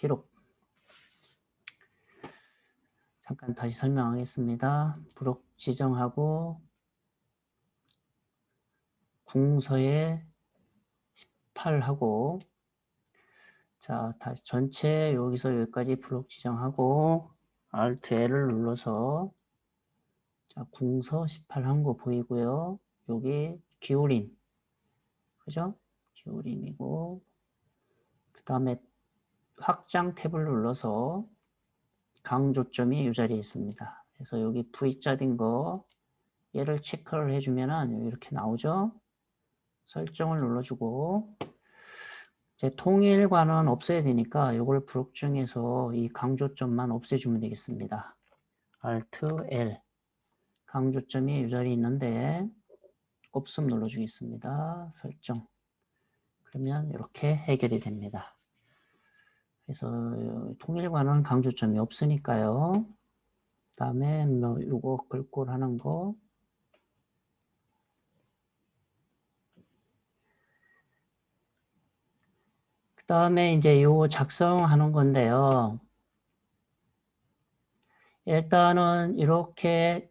기록. 잠깐 다시 설명하겠습니다. 브록 지정하고 궁서에 18하고 자 다시 전체 여기서 여기까지 브록 지정하고 Alt L을 눌러서 자 궁서 18한 거 보이고요. 여기 기울임 그죠? 기울임이고 그 다음에 확장 탭을 눌러서 강조점이 이 자리에 있습니다. 그래서 여기 V자 된 거 얘를 체크를 해주면은 이렇게 나오죠. 설정을 눌러주고 이제 통일과는 없애야 되니까 이걸 브록 중에서 이 강조점만 없애주면 되겠습니다. Alt L 강조점이 이 자리에 있는데 없음 눌러주겠습니다. 설정 그러면 이렇게 해결이 됩니다. 그래서 통일과는 강조점이 없으니까요. 그 다음에 뭐 이거 글꼴 하는 거 그 다음에 이제 요 작성하는 건데요. 일단은 이렇게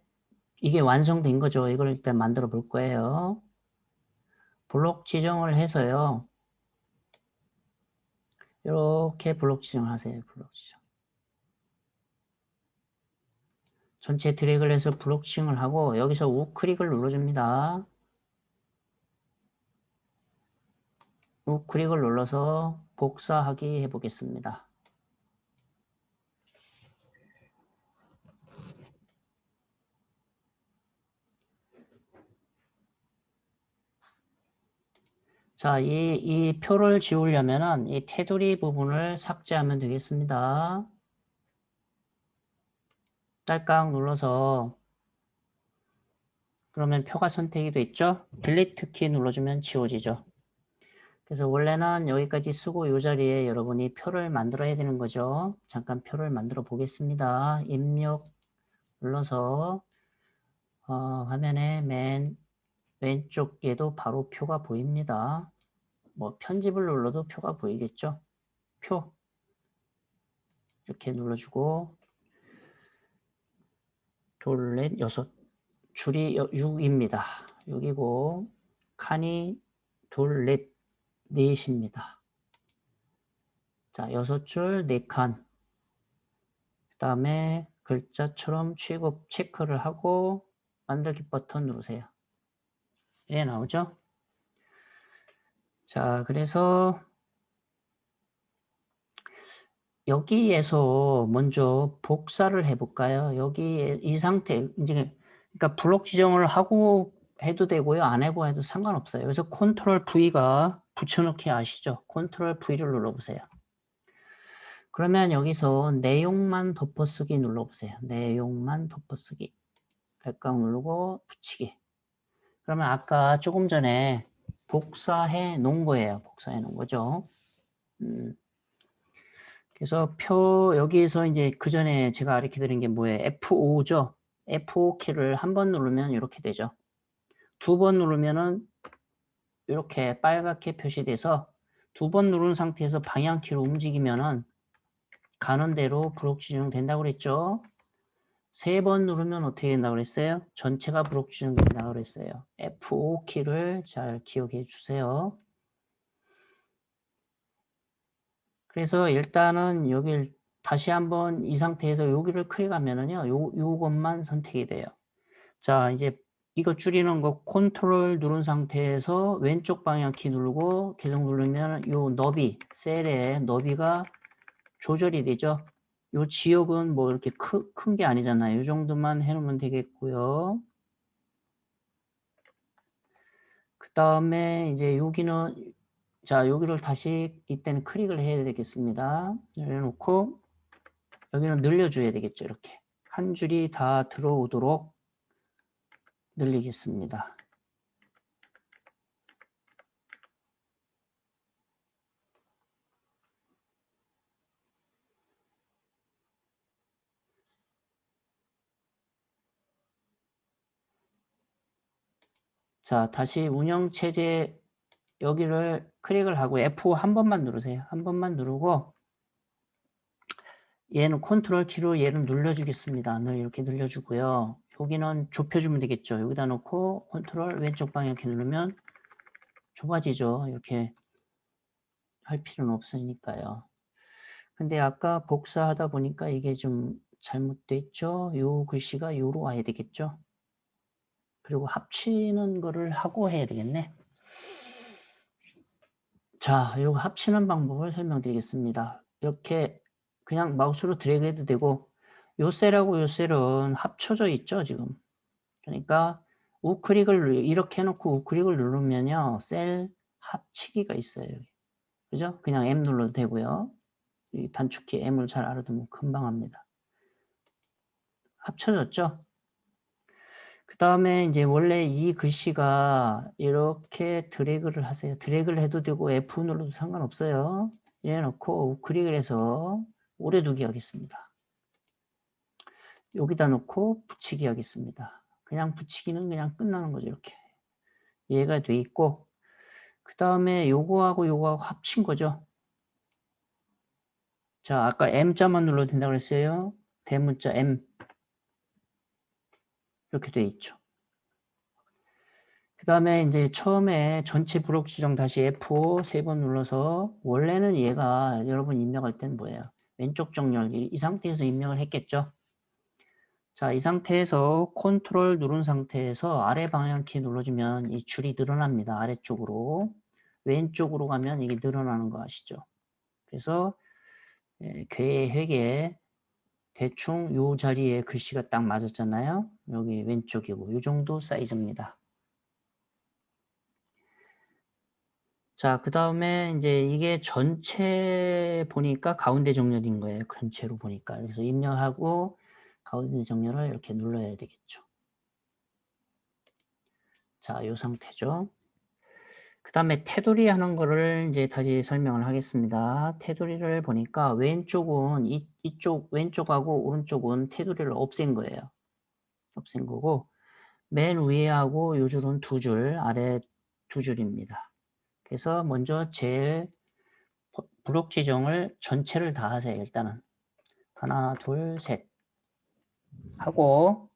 이게 완성된 거죠. 이걸 일단 만들어 볼 거예요. 블록 지정을 해서요. 이렇게 블록 지정하세요. 블록 지정. 전체 드래그를 해서 블록 지정을 하고 여기서 우클릭을 눌러줍니다. 우클릭을 눌러서 복사하기 해보겠습니다. 자, 이 표를 지우려면은 이 테두리 부분을 삭제하면 되겠습니다. 딸깍 눌러서 그러면 표가 선택이 됐죠? 딜리트 키 눌러주면 지워지죠. 그래서 원래는 여기까지 쓰고 이 자리에 여러분이 표를 만들어야 되는 거죠. 잠깐 표를 만들어 보겠습니다. 입력 눌러서 화면에 맨 왼쪽에도 바로 표가 보입니다. 뭐 편집을 눌러도 표가 보이겠죠. 표 이렇게 눌러주고 둘, 넷, 여섯 줄이 6입니다. 6이고 칸이 둘, 넷, 넷입니다. 자, 6줄 4칸 그 다음에 글자처럼 취급 체크를 하고 만들기 버튼 누르세요. 예, 나오죠? 자, 그래서 여기에서 먼저 복사를 해볼까요? 여기 이 상태, 이제, 그러니까 블록 지정을 하고 해도 되고요. 안 하고 해도 상관없어요. 그래서 컨트롤 V가 붙여넣기 아시죠? 컨트롤 V를 눌러보세요. 그러면 여기서 내용만 덮어쓰기 눌러보세요. 내용만 덮어쓰기. 별각 누르고 붙이기. 그러면 아까 조금 전에 복사해 놓은 거예요. 복사해 놓은 거죠. 그래서 표 여기에서 이제 그 전에 제가 가르쳐 드린 게 뭐예요? F5죠. F5 키를 한 번 누르면 이렇게 되죠. 두 번 누르면은 이렇게 빨갛게 표시돼서 두 번 누른 상태에서 방향키로 움직이면은 가는 대로 브록 지정된다고 그랬죠. 세 번 누르면 어떻게 된다고 그랬어요? 전체가 브록 지정된다고 그랬어요. F5 키를 잘 기억해 주세요. 그래서 일단은 여길 다시 한번 이 상태에서 여기를 클릭하면은요, 요것만 선택이 돼요. 자, 이제 이거 줄이는 거 컨트롤 누른 상태에서 왼쪽 방향 키 누르고 계속 누르면 요 너비, 셀의 너비가 조절이 되죠. 요 지역은 뭐 이렇게 큰 게 아니잖아요. 요 정도만 해놓으면 되겠고요. 그 다음에 이제 여기는 자, 여기를 다시 이때는 클릭을 해야 되겠습니다. 내려놓고 여기는 늘려줘야 되겠죠. 이렇게 한 줄이 다 들어오도록 늘리겠습니다. 자, 다시 얘는 컨트롤 키로 얘를 눌러주겠습니다. 늘 이렇게 늘려주고요. 여기는 좁혀주면 되겠죠. 여기다 놓고 컨트롤 왼쪽 방향 이렇게 누르면 좁아지죠. 이렇게 할 필요는 없으니까요. 근데 아까 복사하다 보니까 이게 좀 잘못됐죠. 요 글씨가 요로 와야 되겠죠. 그리고 합치는 거를 하고 해야 되겠네. 자, 요 합치는 방법을 설명드리겠습니다. 이렇게 그냥 마우스로 드래그 해도 되고, 요 셀하고 요 셀은 합쳐져 있죠, 지금. 그러니까 우클릭을 이렇게 해놓고 우클릭을 누르면요, 셀 합치기가 있어요. 그죠? 그냥 M 눌러도 되고요. 이 단축키 M을 잘 알아두면 금방 합니다. 합쳐졌죠? 그 다음에 이제 원래 이 글씨가 이렇게 드래그를 하세요. 드래그를 해도 되고 F 눌러도 상관없어요. 이래 놓고 우클릭을 해서 오래 두기 하겠습니다. 여기다 놓고 붙이기 하겠습니다. 그냥 붙이기는 그냥 끝나는 거죠. 이렇게. 얘가 돼 있고, 그 다음에 요거하고 요거하고 합친 거죠. 자, 아까 M자만 눌러도 된다고 그랬어요. 대문자 M. 이렇게 돼 있죠. 그 다음에 이제 처음에 전체 블록 지정 다시 F 3번 눌러서, 원래는 얘가 여러분 입력할 땐 뭐예요? 왼쪽 정렬, 이 상태에서 입력을 했겠죠? 자, 이 상태에서 컨트롤 누른 상태에서 아래 방향키 눌러주면 이 줄이 늘어납니다. 아래쪽으로. 왼쪽으로 가면 이게 늘어나는 거 아시죠? 그래서 계획에 대충 요 자리에 글씨가 딱 맞았잖아요. 여기 왼쪽이고 요 정도 사이즈입니다. 자, 그 다음에 이제 이게 전체 보니까 가운데 정렬인 거예요. 전체로 보니까. 그래서 입력하고 가운데 정렬을 이렇게 눌러야 되겠죠. 자, 요 상태죠. 그 다음에 테두리 하는 거를 이제 다시 설명을 하겠습니다. 테두리를 보니까 왼쪽은 이쪽 왼쪽하고 오른쪽은 테두리를 없앤 거예요. 없앤 거고, 맨 위에하고 요 줄은 2줄, 아래 2줄입니다. 그래서 먼저 제일 블록 지정을 전체를 다 하세요. 일단은 하나, 둘, 셋 하고,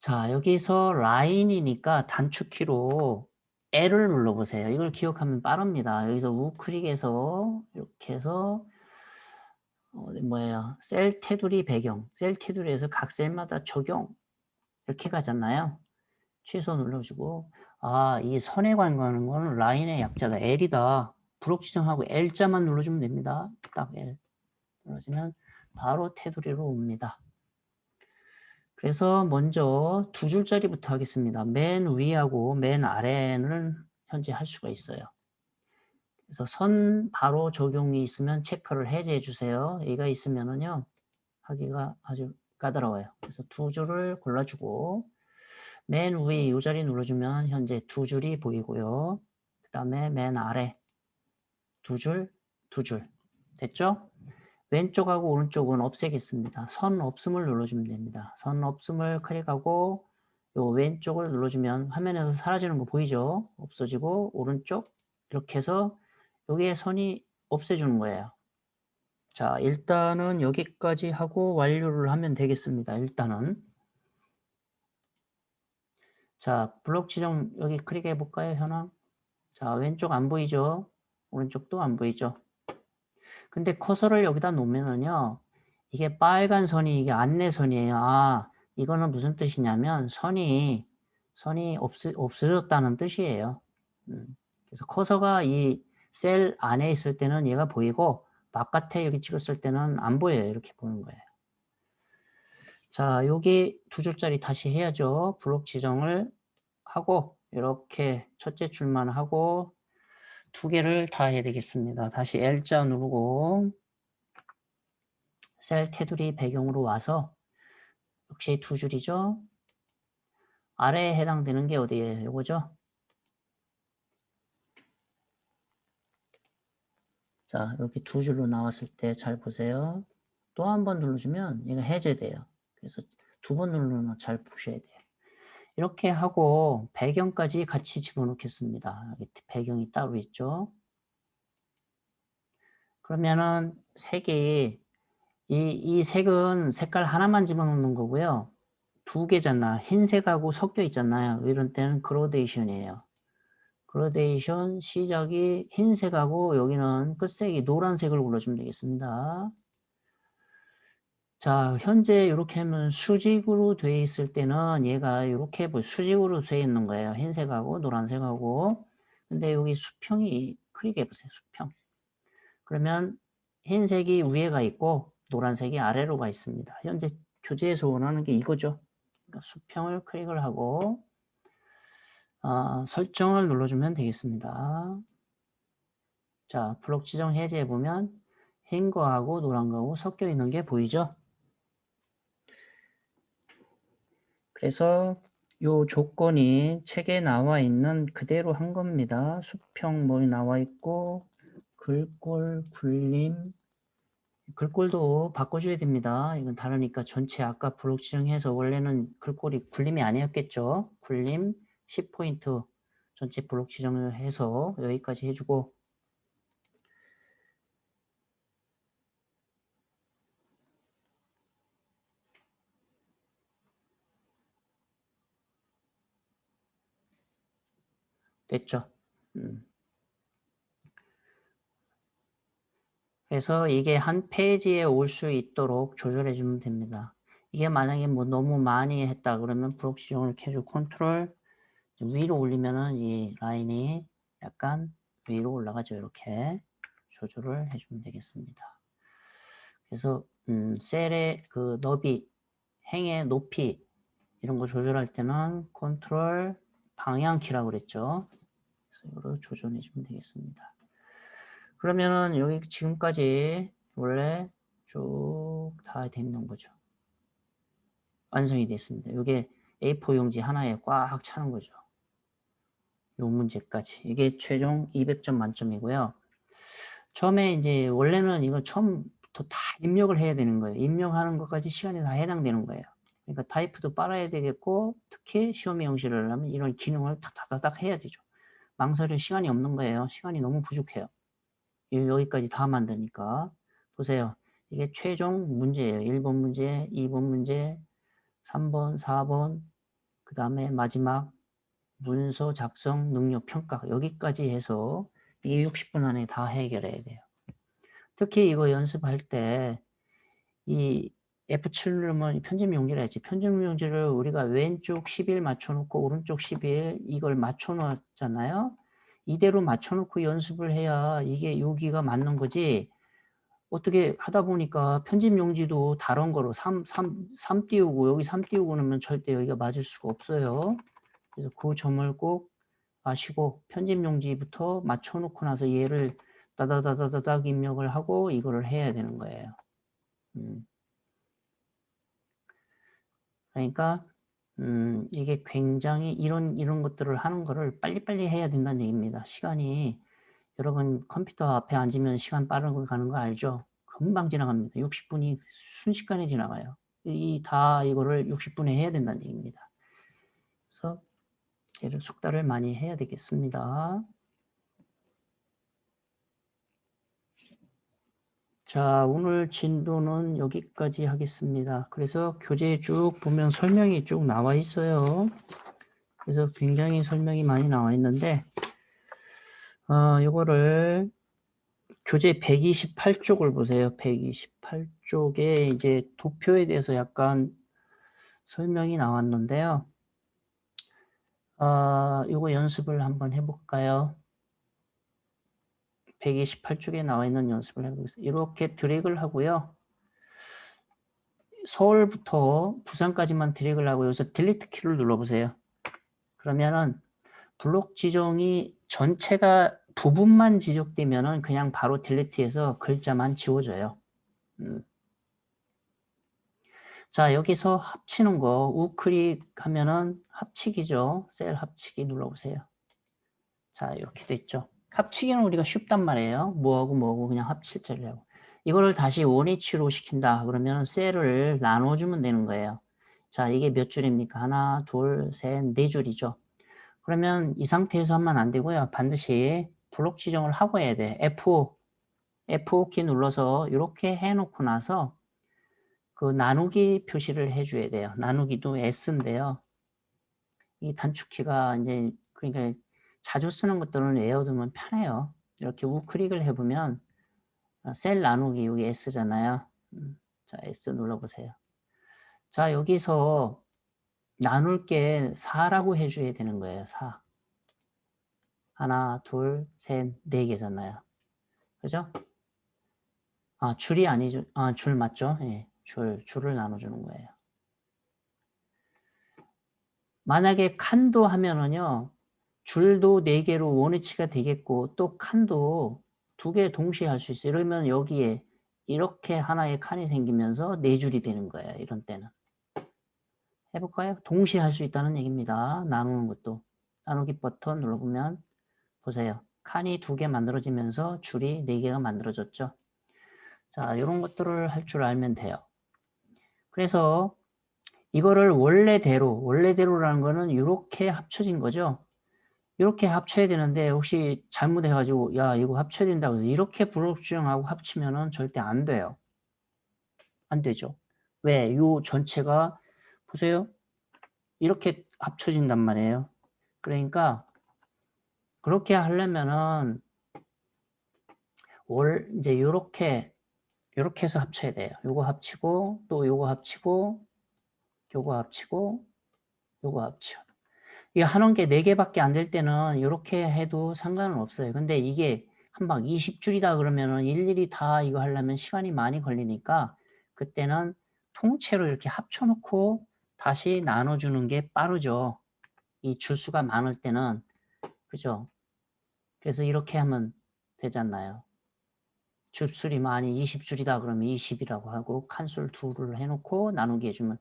자, 여기서 라인이니까 단축키로 L을 눌러보세요. 이걸 기억하면 빠릅니다. 여기서 우클릭해서 이렇게 해서 뭐예요? 셀 테두리 배경, 셀 테두리에서 각 셀마다 적용 이렇게 가잖아요. 취소 눌러주고, 아, 이 선에 관계하는 거는 라인의 약자가 L이다. 브록 지정하고 L자만 눌러주면 됩니다. 딱 L 눌러주면 바로 테두리로 옵니다. 그래서 먼저 2줄짜리부터 하겠습니다. 맨 위하고 맨 아래는 현재 할 수가 있어요. 그래서 선 바로 적용이 있으면 체크를 해제해 주세요. 얘가 있으면은요, 하기가 아주 까다로워요. 그래서 2줄을 골라주고, 맨 위 이 자리 눌러주면 현재 2줄이 보이고요. 그 다음에 맨 아래 2줄, 2줄. 됐죠? 왼쪽하고 오른쪽은 없애겠습니다. 선 없음을 눌러주면 됩니다. 선 없음을 클릭하고 요 왼쪽을 눌러주면 화면에서 사라지는 거 보이죠? 없어지고 오른쪽 이렇게 해서 여기에 선이 없애주는 거예요. 자, 일단은 여기까지 하고 완료를 하면 되겠습니다. 일단은 자, 블록 지정 여기 클릭해 볼까요, 현황? 자, 왼쪽 안 보이죠? 오른쪽도 안 보이죠? 근데 커서를 여기다 놓으면은요, 이게 빨간 선이 이게 안내선이에요. 아, 이거는 무슨 뜻이냐면 선이 없어졌다는 뜻이에요. 그래서 커서가 이 셀 안에 있을 때는 얘가 보이고 바깥에 여기 찍었을 때는 안 보여요. 이렇게 보는 거예요. 자, 여기 2줄짜리 다시 해야죠. 블록 지정을 하고 이렇게 첫째 줄만 하고 2개를 다 해야 되겠습니다. 다시 L자 누르고 셀 테두리 배경으로 와서 역시 2줄이죠. 아래에 해당되는 게 어디예요? 요거죠? 자, 이렇게 2줄로 나왔을 때 잘 보세요. 또 한 번 눌러주면 얘가 해제돼요. 그래서 2번 누르면 잘 보셔야 돼요. 이렇게 하고 배경까지 같이 집어넣겠습니다. 여기 배경이 따로 있죠. 그러면은 색이 이 색은 색깔 하나만 집어넣는 거고요. 두 개잖아. 흰색하고 섞여 있잖아요. 이런 때는 그라데이션이에요. 그라데이션 시작이 흰색하고 여기는 끝색이 노란색을 골라주면 되겠습니다. 자, 현재 이렇게 하면 수직으로 되어 있을 때는 얘가 이렇게 수직으로 되어 있는 거예요. 흰색하고 노란색하고. 근데 여기 수평이 크게 해보세요. 수평. 그러면 흰색이 위에가 있고 노란색이 아래로 가 있습니다. 현재 교재에서 원하는 게 이거죠. 그러니까 수평을 클릭을 하고 설정을 눌러주면 되겠습니다. 자, 블록 지정 해제해 보면 흰 거하고 노란 거하고 섞여 있는 게 보이죠? 그래서 요 조건이 책에 나와 있는 그대로 한 겁니다. 수평 뭐 나와 있고 글꼴, 굴림, 글꼴도 바꿔줘야 됩니다. 이건 다르니까 전체 아까 블록 지정해서 원래는 글꼴이 굴림이 아니었겠죠. 굴림 10포인트 전체 블록 지정을 해서 여기까지 해주고 됐죠. 그래서 이게 한 페이지에 올 수 있도록 조절해 주면 됩니다. 이게 만약에 뭐 너무 많이 했다 그러면 블록 지정을 켜주고 컨트롤 위로 올리면은 이 라인이 약간 위로 올라가죠. 이렇게 조절을 해주면 되겠습니다. 그래서 셀의 그 너비, 행의 높이 이런 거 조절할 때는 컨트롤 방향키라고 그랬죠. 그래서 이거로 조절해 주면 되겠습니다. 그러면은 여기 지금까지 원래 쭉 다 되는 거죠. 완성이 됐습니다. 이게 A4 용지 하나에 꽉 차는 거죠. 요 문제까지. 이게 최종 200점 만점이고요. 처음에 이제 원래는 이거 처음부터 다 입력을 해야 되는 거예요. 입력하는 것까지 시간이 다 해당되는 거예요. 그러니까 타이프도 빨아야 되겠고 특히 시험에 응시를 하려면 이런 기능을 탁탁탁 해야 되죠. 망설일 시간이 없는 거예요. 시간이 너무 부족해요. 여기까지 다 만드니까. 보세요. 이게 최종 문제예요. 1번 문제, 2번 문제, 3번, 4번, 그 다음에 마지막 문서 작성 능력 평가 여기까지 해서 이게 60분 안에 다 해결해야 돼요. 특히 이거 연습할 때 이 F7 누르면 편집 용지라 했지. 편집 용지를 우리가 왼쪽 11 맞춰놓고 오른쪽 11 이걸 맞춰놨잖아요. 이대로 맞춰놓고 연습을 해야 이게 여기가 맞는 거지. 어떻게 하다 보니까 편집 용지도 다른 거로 3 띄우고 여기 3 띄우고 그러면 절대 여기가 맞을 수가 없어요. 그래서 그 점을 꼭 아시고 편집 용지부터 맞춰놓고 나서 얘를 따다다다다닥 입력을 하고 이거를 해야 되는 거예요. 그러니까 이게 굉장히 이런 것들을 하는 거를 빨리빨리 해야 된다는 얘기입니다. 시간이 여러분 컴퓨터 앞에 앉으면 시간 빠르게 가는 거 알죠? 금방 지나갑니다. 60분이 순식간에 지나가요. 다 이거를 60분에 해야 된다는 얘기입니다. 그래서 얘를 숙달을 많이 해야 되겠습니다. 자, 오늘 진도는 여기까지 하겠습니다. 그래서 교재에 쭉 보면 설명이 쭉 나와 있어요. 그래서 굉장히 설명이 많이 나와 있는데, 요거를 교재 128쪽을 보세요. 128쪽에 이제 도표에 대해서 약간 설명이 나왔는데요. 요거 연습을 한번 해볼까요? 128쪽에 나와 있는 연습을 해보겠습니다. 이렇게 드래그를 하고요. 서울부터 부산까지만 드래그를 하고 여기서 딜리트 키를 눌러보세요. 그러면은 블록 지정이 전체가 부분만 지적되면은 그냥 바로 딜리트해서 글자만 지워져요. 자, 여기서 합치는 거 우클릭 하면은 합치기죠. 셀 합치기 눌러보세요. 자, 이렇게 됐죠. 합치기는 우리가 쉽단 말이에요. 뭐하고 뭐하고 그냥 합칠 자리라고. 이거를 다시 원위치로 시킨다. 그러면 셀을 나눠주면 되는 거예요. 자, 이게 몇 줄입니까? 하나, 둘, 셋, 네 줄이죠. 그러면 이 상태에서 하면 안 되고요. 반드시 블록 지정을 하고 해야 돼. F5 F5키 눌러서 이렇게 해놓고 나서 그 나누기 표시를 해줘야 돼요. 나누기도 S인데요. 이 단축키가 이제 그러니까 자주 쓰는 것들은 외워두면 편해요. 이렇게 우클릭을 해보면 셀 나누기 여기 S잖아요. 자, S 눌러보세요. 자, 여기서 나눌 게 4라고 해줘야 되는 거예요. 4. 하나, 둘, 셋, 네 개잖아요. 그죠? 아, 줄이 아니죠. 아, 줄 맞죠? 예, 줄을 나눠주는 거예요. 만약에 칸도 하면은요, 줄도 4개로 원위치가 되겠고, 또 칸도 2개 동시에 할 수 있어요. 이러면 여기에 이렇게 하나의 칸이 생기면서 4줄이 되는 거예요. 이런 때는. 해볼까요? 동시에 할 수 있다는 얘기입니다. 나누는 것도. 나누기 버튼 눌러보면, 보세요. 칸이 2개 만들어지면서 줄이 4개가 만들어졌죠. 자, 이런 것들을 할 줄 알면 돼요. 그래서 이거를 원래대로라는 거는 이렇게 합쳐진 거죠. 이렇게 합쳐야 되는데 혹시 잘못해가지고 야 이거 합쳐야 된다고 해서 이렇게 불확실하고 합치면은 절대 안 돼요. 안 되죠. 왜? 요 전체가 보세요. 이렇게 합쳐진단 말이에요. 그러니까 그렇게 하려면은 이제 요렇게 해서 합쳐야 돼요. 요거 합치고 또 요거 합치고 요거 합치고 요거 합쳐. 이게 하는 게 4개밖에 안 될 때는 이렇게 해도 상관은 없어요. 근데 이게 한 방 20줄이다 그러면은 일일이 다 이거 하려면 시간이 많이 걸리니까 그때는 통째로 이렇게 합쳐놓고 다시 나눠주는 게 빠르죠. 이 줄수가 많을 때는. 그죠? 그래서 이렇게 하면 되잖아요. 줄수리 많이 20줄이다 그러면 20이라고 하고 칸수를 2를 해놓고 나누기 해주면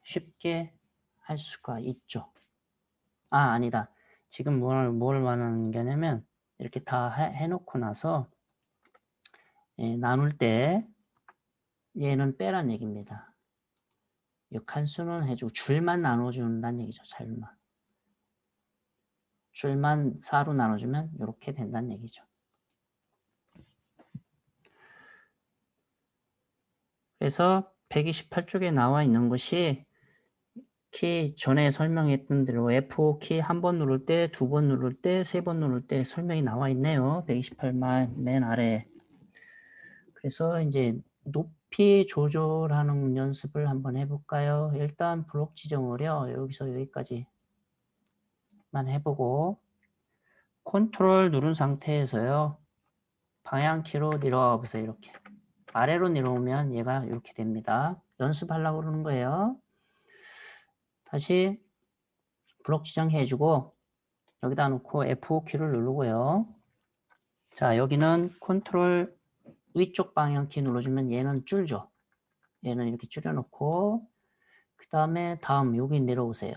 쉽게 할 수가 있죠. 아니다. 지금 뭘 말하는 게냐면 이렇게 다 해놓고 나서 나눌 때 얘는 빼란 얘기입니다. 이 칸수는 해주고 줄만 나눠준다는 얘기죠. 줄만 4로 나눠주면 이렇게 된다는 얘기죠. 그래서 128쪽에 나와 있는 것이 키 전에 설명했던 대로 F5키 한 번 누를 때, 2번 누를 때, 3번 누를 때 설명이 나와 있네요. 128 맨 아래. 그래서 이제 높이 조절하는 연습을 한번 해볼까요? 일단 블록 지정을요. 여기서 여기까지만 해보고 컨트롤 누른 상태에서요. 방향키로 내려와 보세요. 이렇게. 아래로 내려오면 얘가 이렇게 됩니다. 연습하려고 그러는 거예요. 다시 블록 지정해주고 여기다 놓고 F5키를 누르고요. 자, 여기는 컨트롤 위쪽 방향키 눌러주면 얘는 줄죠. 얘는 이렇게 줄여놓고 그 다음에 다음 여기 내려오세요.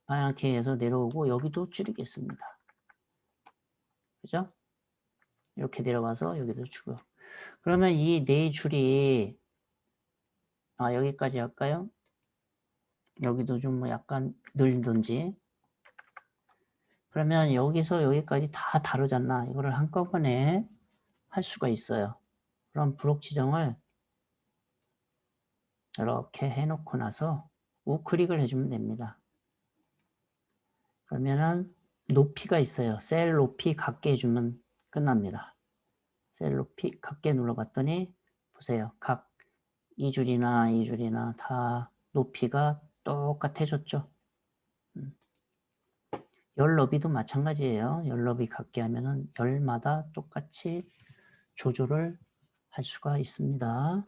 방향키에서 내려오고 여기도 줄이겠습니다. 그죠? 이렇게 내려가서 여기도 줄여. 그러면 이 네 줄이 여기까지 할까요? 여기도 좀 뭐 약간 늘든지. 그러면 여기서 여기까지 다 다르잖아. 이거를 한꺼번에 할 수가 있어요. 그럼 블록 지정을 이렇게 해놓고 나서 우클릭을 해주면 됩니다. 그러면은 높이가 있어요. 셀 높이 같게 해주면 끝납니다. 셀 높이 같게 눌러봤더니 보세요. 각 2줄이나 2줄이나 다 높이가 똑같아졌죠. 열 너비도 마찬가지예요. 열 너비 같게 하면은 열마다 똑같이 조절을 할 수가 있습니다.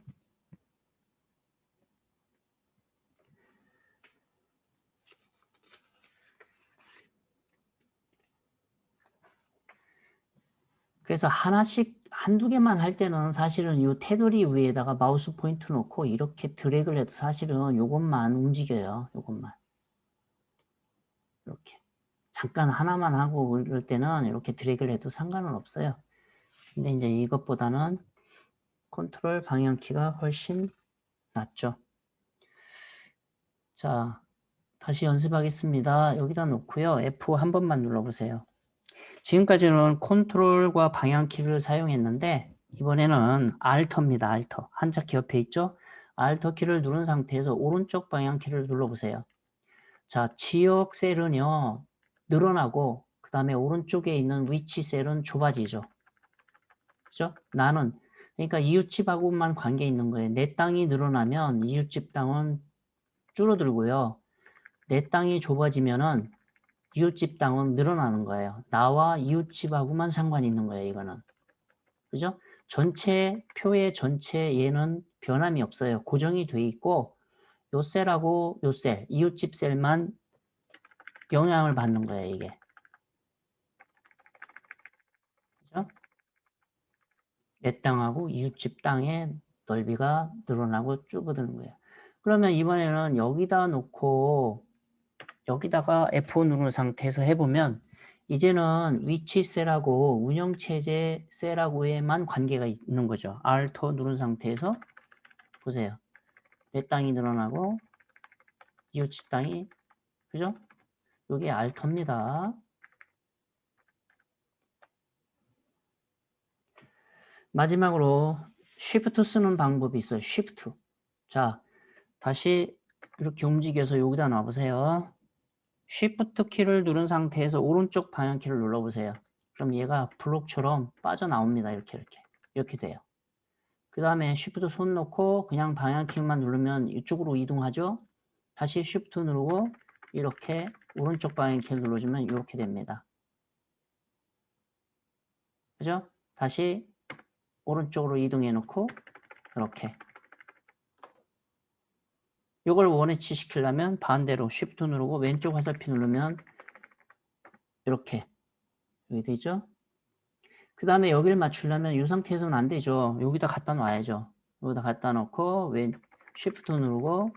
그래서 하나씩 한두 개만 할 때는 사실은 이 테두리 위에다가 마우스 포인트 놓고 이렇게 드래그를 해도 사실은 이것만 움직여요. 이것만. 이렇게. 잠깐 하나만 하고 이럴 때는 이렇게 드래그를 해도 상관은 없어요. 근데 이제 이것보다는 컨트롤 방향키가 훨씬 낫죠. 자, 다시 연습하겠습니다. 여기다 놓고요. F 한 번만 눌러보세요. 지금까지는 컨트롤과 방향키를 사용했는데 이번에는 Alt입니다. Alt. 한자키 옆에 있죠? Alt 키를 누른 상태에서 오른쪽 방향 키를 눌러보세요. 자, 지역 셀은요, 늘어나고, 그 다음에 오른쪽에 있는 위치 셀은 좁아지죠. 그죠? 나는, 그러니까 이웃집하고만 관계 있는 거예요. 내 땅이 늘어나면 이웃집 땅은 줄어들고요. 내 땅이 좁아지면은 이웃집 땅은 늘어나는 거예요. 나와 이웃집하고만 상관이 있는 거예요, 이거는. 그죠? 전체, 표의 전체 얘는 변함이 없어요. 고정이 돼 있고, 요 셀하고 요 셀, 이웃집 셀만 영향을 받는 거예요, 이게. 그죠? 내 땅하고 이웃집 땅의 넓이가 늘어나고 줄어드는 거예요. 그러면 이번에는 여기다 놓고 여기다가 F5 누른 상태에서 해보면 이제는 위치 셀하고 운영체제 셀하고에만 관계가 있는 거죠. Alt 누른 상태에서 보세요. 내 땅이 늘어나고 이웃집 땅이, 그죠? 이게 Alt입니다. 마지막으로 Shift 쓰는 방법이 있어요. Shift. 자, 다시 이렇게 움직여서 여기다 놔보세요. Shift 키를 누른 상태에서 오른쪽 방향키를 눌러보세요. 그럼 얘가 블록처럼 빠져나옵니다. 이렇게 돼요. 그 다음에 Shift 손 놓고 그냥 방향키만 누르면 이쪽으로 이동하죠. 다시 Shift 누르고 이렇게 오른쪽 방향키를 눌러주면 이렇게 됩니다. 그죠? 다시 오른쪽으로 이동해 놓고 이렇게. 이걸 원위치 시키려면 반대로 Shift 누르고 왼쪽 화살표 누르면 이렇게 여기 되죠? 그 다음에 여기를 맞추려면 이 상태에서는 안 되죠. 여기다 갖다 놔야죠. 여기다 갖다 놓고 Shift 누르고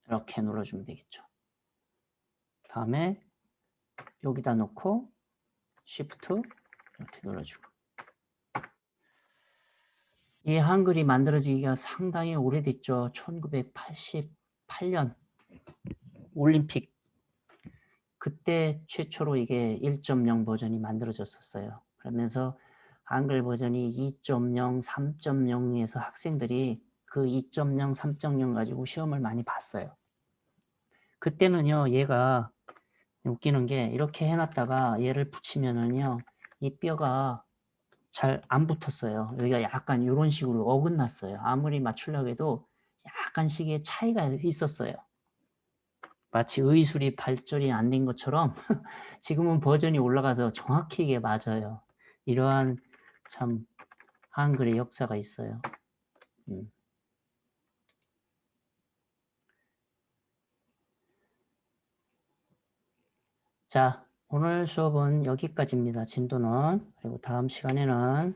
이렇게 눌러주면 되겠죠. 다음에 여기다 놓고 Shift 이렇게 눌러주고. 이 한글이 만들어지기가 상당히 오래됐죠. 1988년 올림픽 그때 최초로 이게 1.0 버전이 만들어졌었어요. 그러면서 한글 버전이 2.0, 3.0에서 학생들이 그 2.0, 3.0 가지고 시험을 많이 봤어요. 그때는요, 얘가 웃기는 게 이렇게 해놨다가 얘를 붙이면은요, 이 뼈가 잘 안 붙었어요. 여기가 약간 이런 식으로 어긋났어요. 아무리 맞추려고 해도 약간씩의 차이가 있었어요. 마치 의술이 발전이 안 된 것처럼 지금은 버전이 올라가서 정확히 이게 맞아요. 이러한 참 한글의 역사가 있어요. 자, 오늘 수업은 여기까지입니다. 진도는. 그리고 다음 시간에는